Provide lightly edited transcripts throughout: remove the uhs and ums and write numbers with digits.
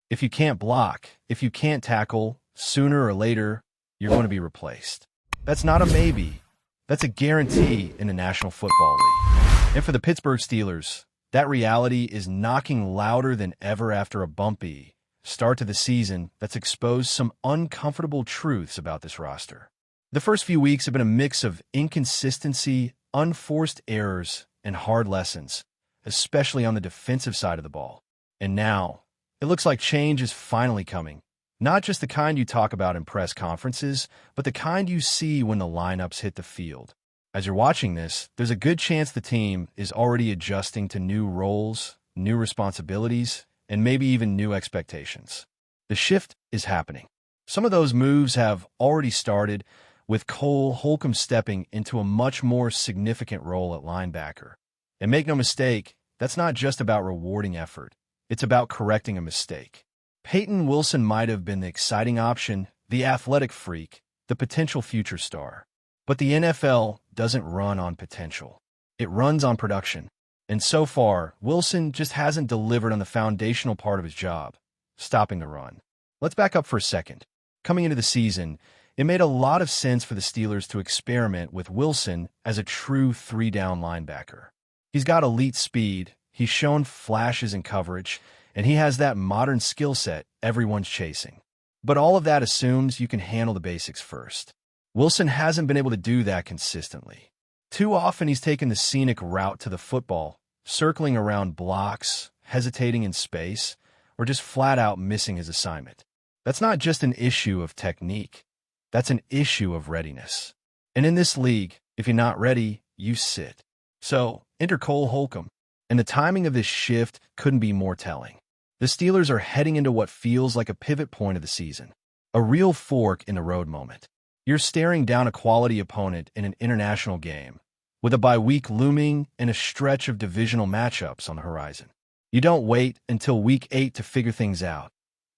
If you can't block, if you can't tackle, sooner or later, you're going to be replaced. That's not a maybe. That's a guarantee in the National Football League. And for the Pittsburgh Steelers, that reality is knocking louder than ever after a bumpy start to the season that's exposed some uncomfortable truths about this roster. The first few weeks have been a mix of inconsistency, unforced errors, and hard lessons, especially on the defensive side of the ball. And now, it looks like change is finally coming. Not just the kind you talk about in press conferences, but the kind you see when the lineups hit the field. As you're watching this, there's a good chance the team is already adjusting to new roles, new responsibilities, and maybe even new expectations. The shift is happening. Some of those moves have already started, with Cole Holcomb stepping into a much more significant role at linebacker. And make no mistake, that's not just about rewarding effort. It's about correcting a mistake. Peyton Wilson might have been the exciting option, the athletic freak, the potential future star. But the NFL doesn't run on potential. It runs on production. And so far, Wilson just hasn't delivered on the foundational part of his job, stopping the run. Let's back up for a second. Coming into the season, it made a lot of sense for the Steelers to experiment with Wilson as a true three-down linebacker. He's got elite speed, he's shown flashes in coverage, and he has that modern skill set everyone's chasing. But all of that assumes you can handle the basics first. Wilson hasn't been able to do that consistently. Too often he's taken the scenic route to the football, circling around blocks, hesitating in space, or just flat out missing his assignment. That's not just an issue of technique. That's an issue of readiness. And in this league, if you're not ready, you sit. So, enter Cole Holcomb. And the timing of this shift couldn't be more telling. The Steelers are heading into what feels like a pivot point of the season. A real fork in the road moment. You're staring down a quality opponent in an international game, with a bye week looming and a stretch of divisional matchups on the horizon. You don't wait until week 8 to figure things out.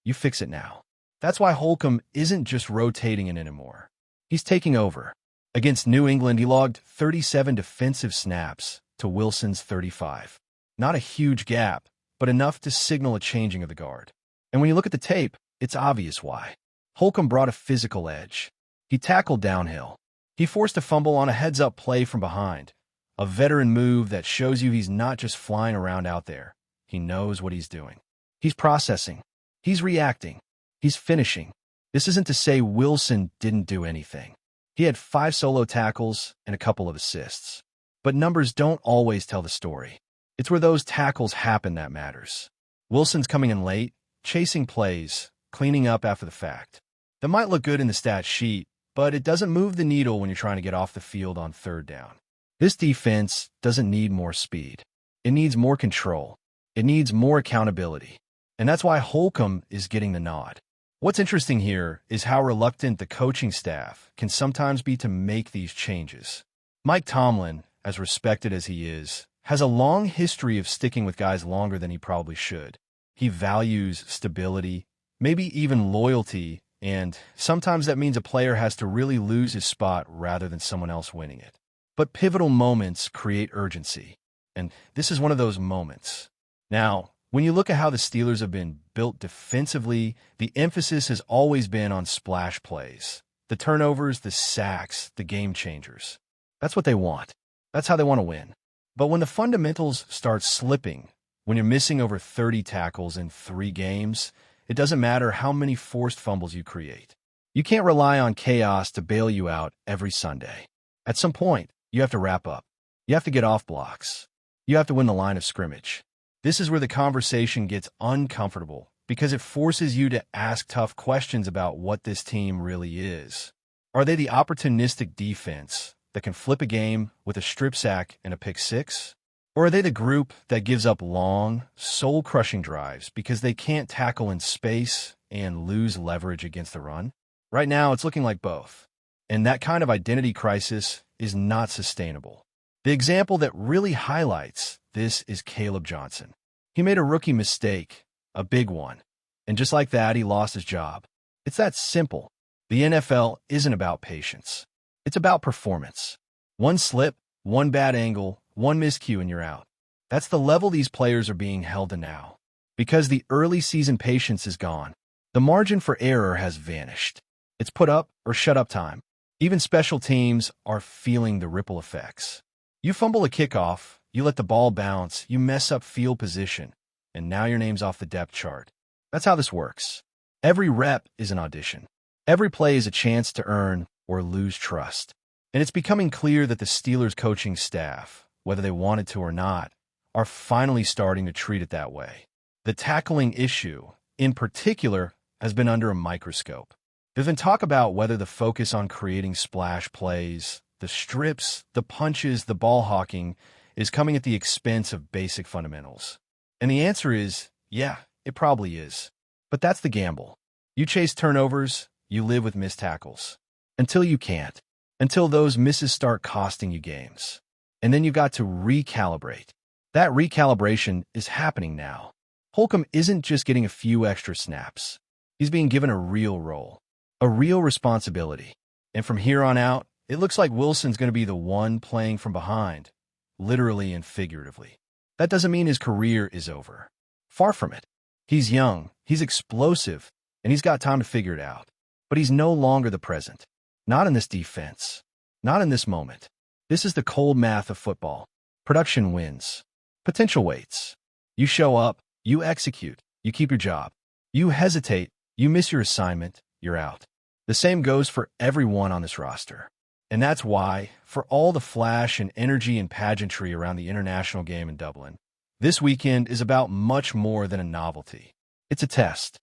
You fix it now. That's why Holcomb isn't just rotating in anymore. He's taking over. Against New England, he logged 37 defensive snaps to Wilson's 35. Not a huge gap, but enough to signal a changing of the guard. And when you look at the tape, it's obvious why. Holcomb brought a physical edge. He tackled downhill. He forced a fumble on a heads-up play from behind, a veteran move that shows you he's not just flying around out there. He knows what he's doing. He's processing. He's reacting. He's finishing. This isn't to say Wilson didn't do anything. He had 5 solo tackles and a couple of assists. But numbers don't always tell the story. It's where those tackles happen that matters. Wilson's coming in late, chasing plays, cleaning up after the fact. That might look good in the stat sheet, but it doesn't move the needle when you're trying to get off the field on third down. This defense doesn't need more speed. It needs more control. It needs more accountability. And that's why Holcomb is getting the nod. What's interesting here is how reluctant the coaching staff can sometimes be to make these changes. Mike Tomlin, as respected as he is, has a long history of sticking with guys longer than he probably should. He values stability, maybe even loyalty, and sometimes that means a player has to really lose his spot rather than someone else winning it. But pivotal moments create urgency, and this is one of those moments. Now, when you look at how the Steelers have been built defensively, the emphasis has always been on splash plays. The turnovers, the sacks, the game changers. That's what they want. That's how they want to win. But when the fundamentals start slipping, when you're missing over 30 tackles in 3 games, it doesn't matter how many forced fumbles you create. You can't rely on chaos to bail you out every Sunday. At some point, you have to wrap up. You have to get off blocks. You have to win the line of scrimmage. This is where the conversation gets uncomfortable because it forces you to ask tough questions about what this team really is. Are they the opportunistic defense that can flip a game with a strip sack and a pick six? Or are they the group that gives up long, soul-crushing drives because they can't tackle in space and lose leverage against the run? Right now, it's looking like both. And that kind of identity crisis is not sustainable. The example that really highlights this is Caleb Johnson. He made a rookie mistake, a big one. And just like that, he lost his job. It's that simple. The NFL isn't about patience. It's about performance. One slip, one bad angle, one miscue, and you're out. That's the level these players are being held to now. Because the early season patience is gone. The margin for error has vanished. It's put up or shut up time. Even special teams are feeling the ripple effects. You fumble a kickoff, you let the ball bounce, you mess up field position, and now your name's off the depth chart. That's how this works. Every rep is an audition. Every play is a chance to earn or lose trust. And it's becoming clear that the Steelers coaching staff, whether they wanted to or not, are finally starting to treat it that way. The tackling issue, in particular, has been under a microscope. There's been talk about whether the focus on creating splash plays, the strips, the punches, the ball hawking, is coming at the expense of basic fundamentals. And the answer is, yeah, it probably is. But that's the gamble. You chase turnovers, you live with missed tackles. Until you can't. Until those misses start costing you games. And then you've got to recalibrate. That recalibration is happening now. Holcomb isn't just getting a few extra snaps. He's being given a real role, a real responsibility. And from here on out, it looks like Wilson's going to be the one playing from behind, literally and figuratively. That doesn't mean his career is over. Far from it. He's young, he's explosive, and he's got time to figure it out. But he's no longer the present. Not in this defense. Not in this moment. This is the cold math of football. Production wins. Potential waits. You show up, you execute, you keep your job. You hesitate, you miss your assignment, you're out. The same goes for everyone on this roster. And that's why, for all the flash and energy and pageantry around the international game in Dublin, this weekend is about much more than a novelty. It's a test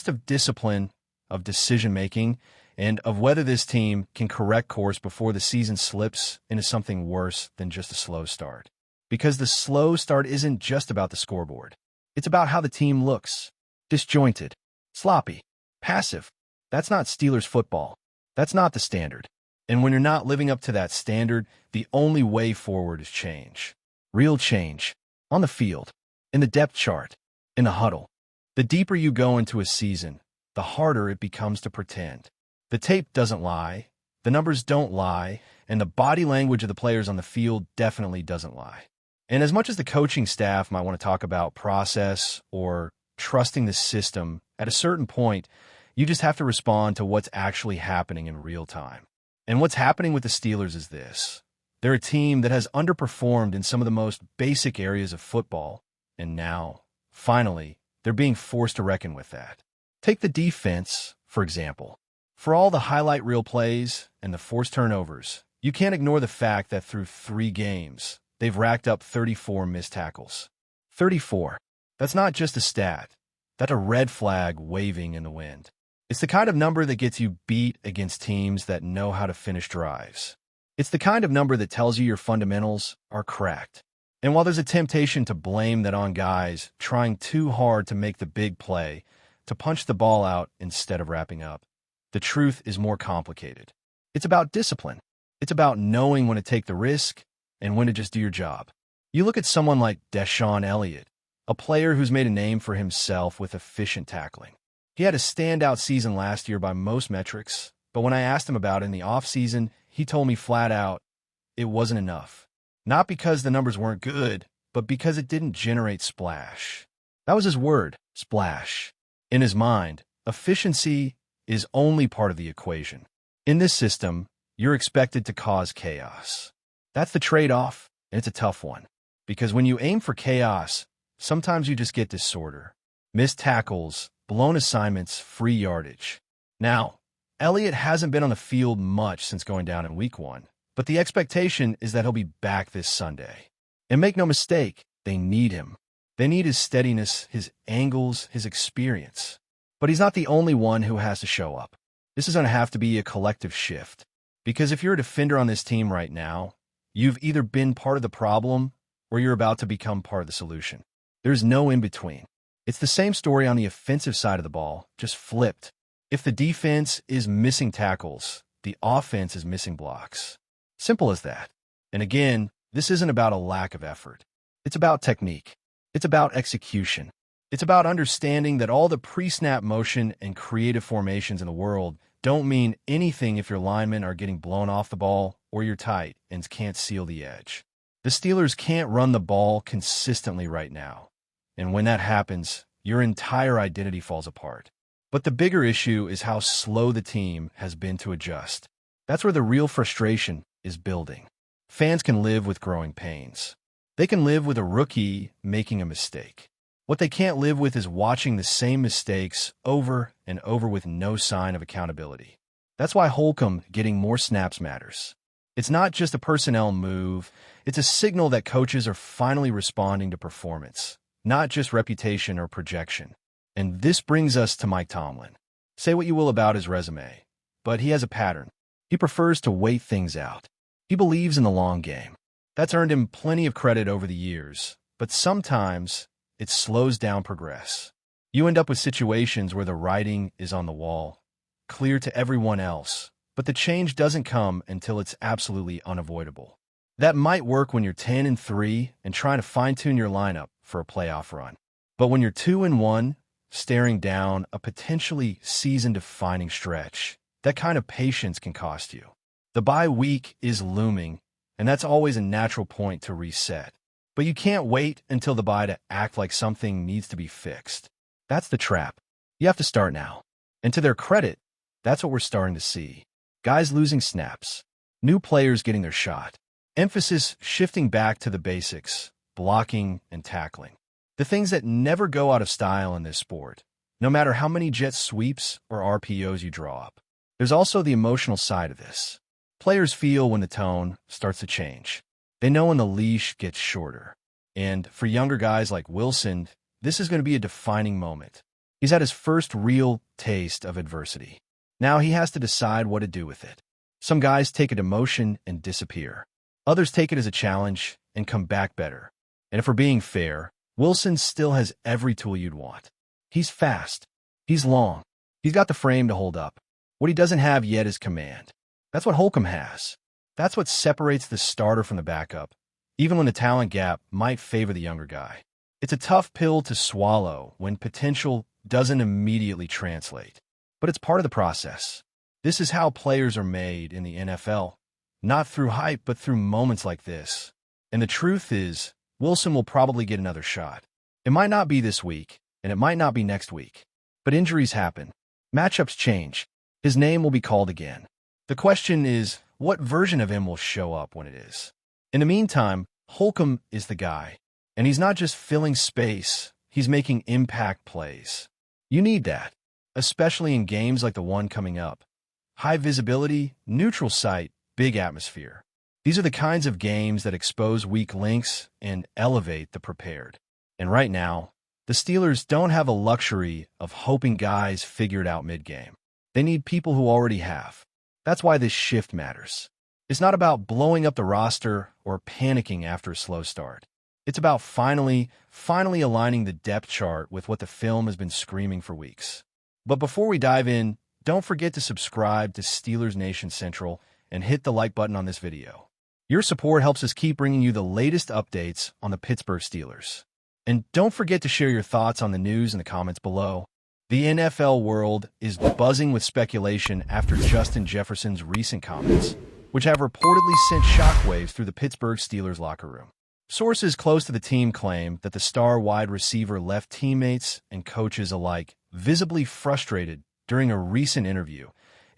of discipline, of decision-making, and of whether this team can correct course before the season slips into something worse than just a slow start. Because the slow start isn't just about the scoreboard. It's about how the team looks. Disjointed, sloppy, passive. That's not Steelers football. That's not the standard. And when you're not living up to that standard, the only way forward is change. Real change. On the field. In the depth chart. In the huddle. The deeper you go into a season, the harder it becomes to pretend. The tape doesn't lie, the numbers don't lie, and the body language of the players on the field definitely doesn't lie. And as much as the coaching staff might want to talk about process or trusting the system, at a certain point, you just have to respond to what's actually happening in real time. And what's happening with the Steelers is this. They're a team that has underperformed in some of the most basic areas of football, and now, finally, they're being forced to reckon with that. Take the defense, for example. For all the highlight reel plays and the forced turnovers, you can't ignore the fact that through 3 games, they've racked up 34 missed tackles. 34. That's not just a stat. That's a red flag waving in the wind. It's the kind of number that gets you beat against teams that know how to finish drives. It's the kind of number that tells you your fundamentals are cracked. And while there's a temptation to blame that on guys trying too hard to make the big play, to punch the ball out instead of wrapping up, the truth is more complicated. It's about discipline. It's about knowing when to take the risk and when to just do your job. You look at someone like Deshaun Elliott, a player who's made a name for himself with efficient tackling. He had a standout season last year by most metrics, but when I asked him about it in the offseason, he told me flat out it wasn't enough. Not because the numbers weren't good, but because it didn't generate splash. That was his word, splash. In his mind, efficiency is only part of the equation. In this system, you're expected to cause chaos. That's the trade-off, and it's a tough one. Because when you aim for chaos, sometimes you just get disorder. Missed tackles, blown assignments, free yardage. Now, Elliott hasn't been on the field much since going down in Week 1, but the expectation is that he'll be back this Sunday. And make no mistake, they need him. They need his steadiness, his angles, his experience. But he's not the only one who has to show up. This is going to have to be a collective shift. Because if you're a defender on this team right now, you've either been part of the problem or you're about to become part of the solution. There's no in-between. It's the same story on the offensive side of the ball, just flipped. If the defense is missing tackles, the offense is missing blocks. Simple as that. And again, this isn't about a lack of effort. It's about technique. It's about execution. It's about understanding that all the pre-snap motion and creative formations in the world don't mean anything if your linemen are getting blown off the ball or your tight ends can't seal the edge. The Steelers can't run the ball consistently right now. And when that happens, your entire identity falls apart. But the bigger issue is how slow the team has been to adjust. That's where the real frustration is building. Fans can live with growing pains. They can live with a rookie making a mistake. What they can't live with is watching the same mistakes over and over with no sign of accountability. That's why Holcomb getting more snaps matters. It's not just a personnel move, it's a signal that coaches are finally responding to performance, not just reputation or projection. And this brings us to Mike Tomlin. Say what you will about his resume, but he has a pattern. He prefers to wait things out. He believes in the long game. That's earned him plenty of credit over the years, but sometimes it slows down progress. You end up with situations where the writing is on the wall, clear to everyone else, but the change doesn't come until it's absolutely unavoidable. That might work when you're 10-3 and trying to fine-tune your lineup for a playoff run. But when you're 2-1, staring down a potentially season-defining stretch, that kind of patience can cost you. The bye week is looming, and that's always a natural point to reset. But you can't wait until the bye to act like something needs to be fixed. That's the trap. You have to start now. And to their credit, that's what we're starting to see. Guys losing snaps, new players getting their shot, emphasis shifting back to the basics, blocking and tackling. The things that never go out of style in this sport, no matter how many jet sweeps or RPOs you draw up. There's also the emotional side of this. Players feel when the tone starts to change. They know when the leash gets shorter. And for younger guys like Wilson, this is going to be a defining moment. He's had his first real taste of adversity. Now he has to decide what to do with it. Some guys take it emotion and disappear. Others take it as a challenge and come back better. And if we're being fair, Wilson still has every tool you'd want. He's fast. He's long. He's got the frame to hold up. What he doesn't have yet is command. That's what Holcomb has. That's what separates the starter from the backup, even when the talent gap might favor the younger guy. It's a tough pill to swallow when potential doesn't immediately translate. But it's part of the process. This is how players are made in the NFL, not through hype, but through moments like this. And the truth is, Wilson will probably get another shot. It might not be this week, and it might not be next week. But injuries happen. Matchups change. His name will be called again. The question is, what version of him will show up when it is? In the meantime, Holcomb is the guy. And he's not just filling space, he's making impact plays. You need that, especially in games like the one coming up. High visibility, neutral site, big atmosphere. These are the kinds of games that expose weak links and elevate the prepared. And right now, the Steelers don't have a luxury of hoping guys figure it out mid-game. They need people who already have. That's why this shift matters. It's not about blowing up the roster or panicking after a slow start. It's about finally aligning the depth chart with what the film has been screaming for weeks. But before we dive in, don't forget to subscribe to Steelers Nation Central and hit the like button on this video. Your support helps us keep bringing you the latest updates on the Pittsburgh Steelers. And don't forget to share your thoughts on the news in the comments below. The NFL world is buzzing with speculation after Justin Jefferson's recent comments, which have reportedly sent shockwaves through the Pittsburgh Steelers locker room. Sources close to the team claim that the star wide receiver left teammates and coaches alike visibly frustrated during a recent interview,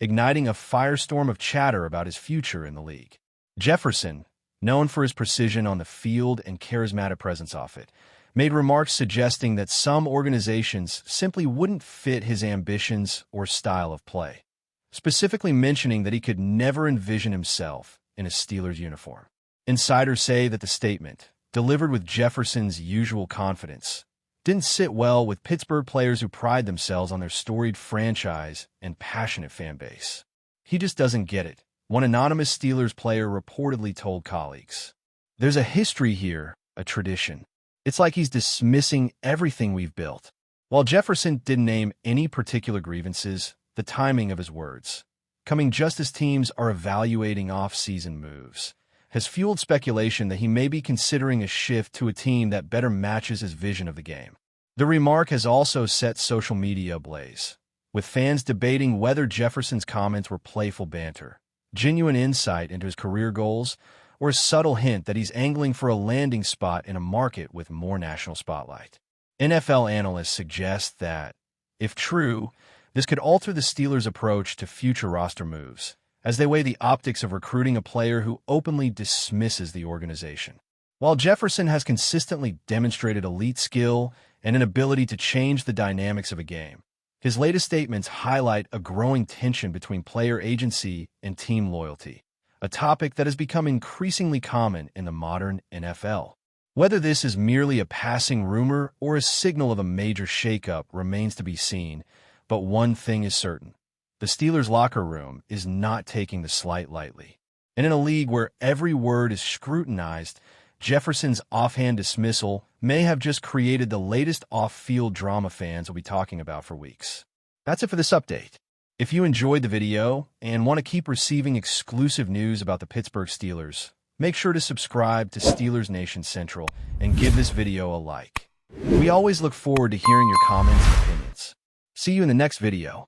igniting a firestorm of chatter about his future in the league. Jefferson, known for his precision on the field and charismatic presence off it, made remarks suggesting that some organizations simply wouldn't fit his ambitions or style of play, specifically mentioning that he could never envision himself in a Steelers uniform. Insiders say that the statement, delivered with Jefferson's usual confidence, didn't sit well with Pittsburgh players who pride themselves on their storied franchise and passionate fan base. He just doesn't get it, one anonymous Steelers player reportedly told colleagues. There's a history here, a tradition. It's like he's dismissing everything we've built. While Jefferson didn't name any particular grievances, the timing of his words, coming just as teams are evaluating off-season moves, has fueled speculation that he may be considering a shift to a team that better matches his vision of the game. The remark has also set social media ablaze, with fans debating whether Jefferson's comments were playful banter, genuine insight into his career goals, or a subtle hint that he's angling for a landing spot in a market with more national spotlight. NFL analysts suggest that, if true, this could alter the Steelers' approach to future roster moves, as they weigh the optics of recruiting a player who openly dismisses the organization. While Jefferson has consistently demonstrated elite skill and an ability to change the dynamics of a game, his latest statements highlight a growing tension between player agency and team loyalty, a topic that has become increasingly common in the modern NFL. Whether this is merely a passing rumor or a signal of a major shakeup remains to be seen, but one thing is certain. The Steelers' locker room is not taking the slight lightly. And in a league where every word is scrutinized, Jefferson's offhand dismissal may have just created the latest off-field drama fans will be talking about for weeks. That's it for this update. If you enjoyed the video and want to keep receiving exclusive news about the Pittsburgh Steelers, make sure to subscribe to Steelers Nation Central and give this video a like. We always look forward to hearing your comments and opinions. See you in the next video.